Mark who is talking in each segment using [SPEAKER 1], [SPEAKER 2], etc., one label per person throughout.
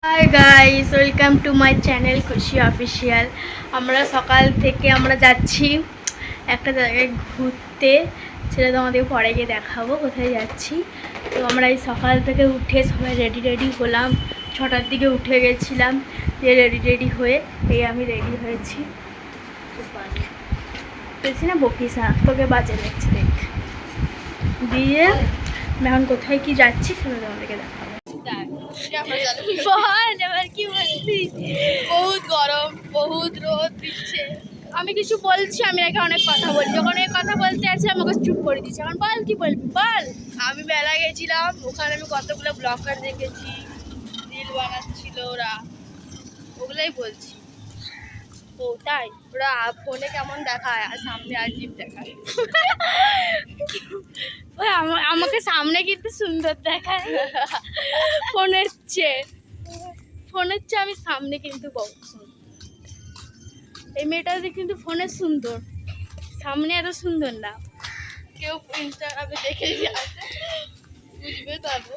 [SPEAKER 1] Hi guys, welcome to my channel খুশি official. আমরা সকাল থেকে যাচ্ছি একটা জায়গায় ঘুরতে, সেটা তোমাদের পরে গিয়ে দেখাবো কোথায় যাচ্ছি। তো আমরা এই সকাল থেকে উঠে সবাই রেডি হলাম। 6টার দিকে উঠে গেছিলাম, যে রেডি হয়ে এই আমি রেডি হয়েছি। বলছি না বকিসা, তোকে বাজে লাগছে দেখ। দিয়ে এখন কোথায় কি যাচ্ছি সেটা তোমাদেরকে দেখাবো। বহুত গরম, বহুত রোদ দিচ্ছে। আমি কিছু বলছি, আমি নাকি অনেক কথা বলি। যখন এই কথা বলতে আছে আমাকে চুপ করে দিচ্ছে। এখন বল, কি বলবি বল। আমি মেলা গেছিলাম, ওখানে আমি কতগুলো ব্লগার দেখেছি, রিল বানাচ্ছিল ওরা, ওগুলোই বলছি। ও তাই, ওরা ফোনে কেমন দেখায় আর সামনে আজীব দেখায়। আমাকে সামনে কিন্তু সুন্দর দেখায় ফোনের চেয়ে আমি সামনে কিন্তু এই মেয়েটা কিন্তু ফোনে সুন্দর, সামনে এত সুন্দর না। কেউ ইনস্টাগ্রামে দেখে বুঝবে, তারপর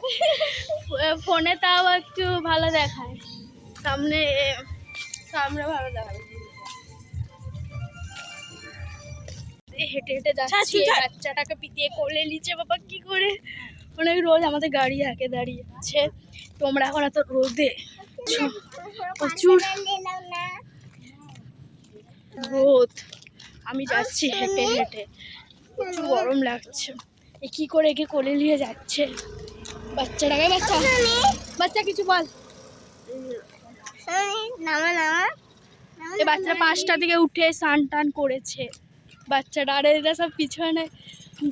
[SPEAKER 1] ফোনে তাও একটু ভালো দেখায়, সামনে ভালো দেখায়। হেঁটে যাচ্ছি, বাচ্চাটাকে পিটিয়ে কোলে নিচে। বাবা কি করে, অনেক রোদ, আমাদের গাড়ি আগে দাঁড়িয়ে আছে। তোমরা এখন এত রোদে, প্রচুর রোদ, আমি যাচ্ছি হেঁটে, প্রচুর গরম লাগছে। কি করে একে কোলে নিয়ে যাচ্ছে বাচ্চাটাকে। বাচ্চা কিছু বল। এই বাচ্চাটা 5টা দিকে উঠে স্নান টান করেছে বাচ্চাটা, আর এরা সব পিছনে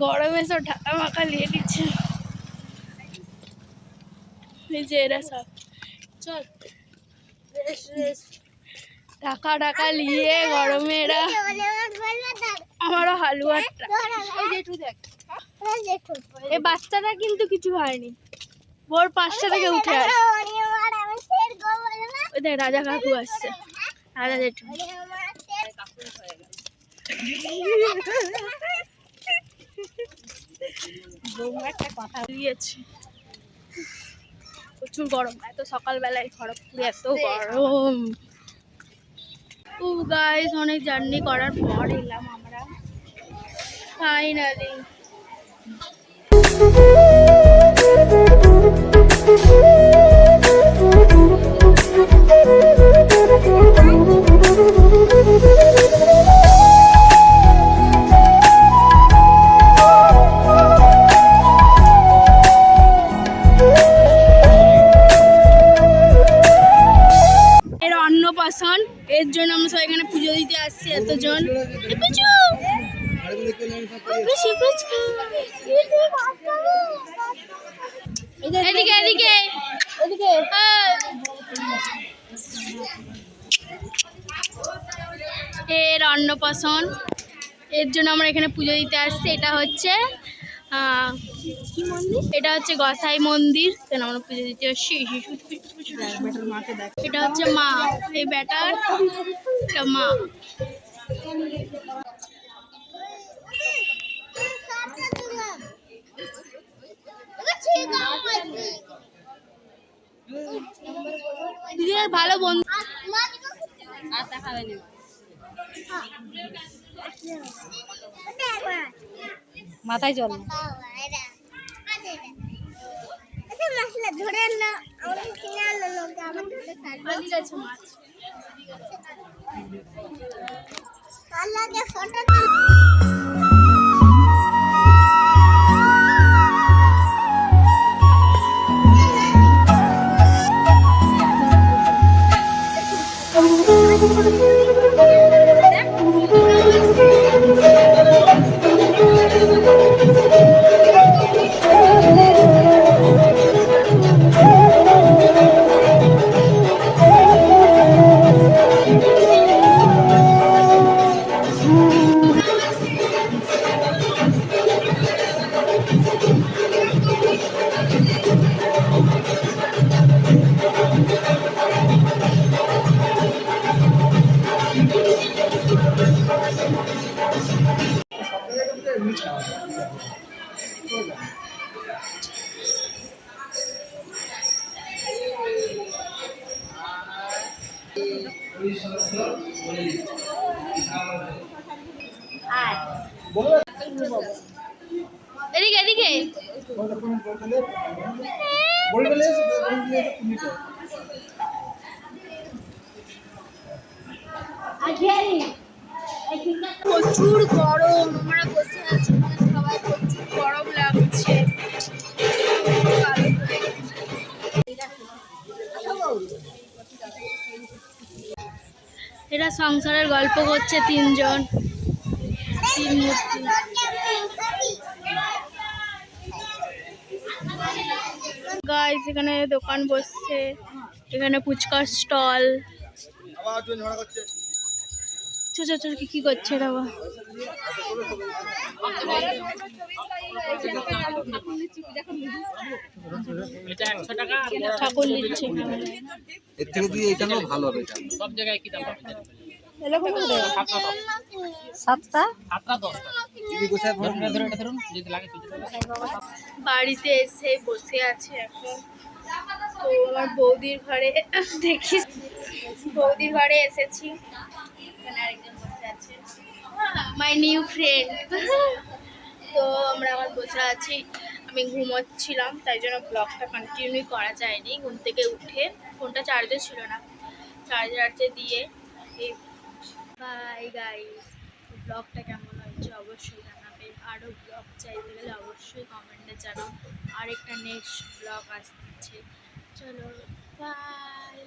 [SPEAKER 1] গরমে সব ঢাকা মাকা নিয়ে দিচ্ছে। এই যে এরা সব চল ঢাকা নিয়ে গরমে এরা। আমারও হালুয়াটা, এই বাচ্চাটা কিন্তু কিছু হয়নি, ভোর 5টা থেকে উঠে আসে। ওই দেখ রাজা কাকু আসছে, রাজা জেঠু। কথা দিয়েছি, প্রচুর গরম। এত সকালবেলায় খড়গপুরে এত গরম। ও গাইস, অনেক জার্নি করার পর এলাম আমরা ফাইনালি। অন্নপ্রাশন, এর জন্য আমরা সবাই এখানে পুজো দিতে আসছি এতজন। এর অন্নপ্রাশন, এর জন্য আমরা এখানে পুজো দিতে আসছি। এটা হচ্ছে কি মন্দির? এটা হচ্ছে গোসাই মন্দির, কেন আমরা পুজো দিতে আসছি। এটা হচ্ছে মা, এই বেটার মা। দিদির ভালো বন্ধু, মাথায় চল এদিকে এদিকে প্রচুর গরম, আমরা বসে আছি সবাই, প্রচুর গরম লাগছে। এরা সংসারের গল্প করছে তিনজন, তিন মূর্তি। গাইস এখানে দোকান বসছে, এখানে ফুচকার স্টল। কি করছে বাবা? ঠাকুর নিচ্ছে।
[SPEAKER 2] এর থেকে দিয়ে এটা নাও ভালো হবে। সব জায়গায় কি দাম পাবে?
[SPEAKER 1] বাড়িতে এসে বসে আছে এখন। তো আমার বৌদির ঘরে দেখি, বৌদির ঘরে এসেছি, এখানে আরেকজন বসে আছে, মাই নিউ ফ্রেন্ড। তো আমরা আবার বসে আছি, আমি ঘুমোচ্ছিলাম তাই জন্য ব্লগটা কন্টিনিউ করা যায়নি। ঘুম থেকে উঠে ফোনটা চার্জে ছিল না, চার্জে দিয়ে এই বাই গাইস। ব্লগটা কেমন হয়েছে অবশ্যই জানাবে, আরও ব্লগ চাইতে গেলে অবশ্যই কমেন্টে জানাও। আরেকটা নেক্সট ব্লগ আসছে, চলো বাই।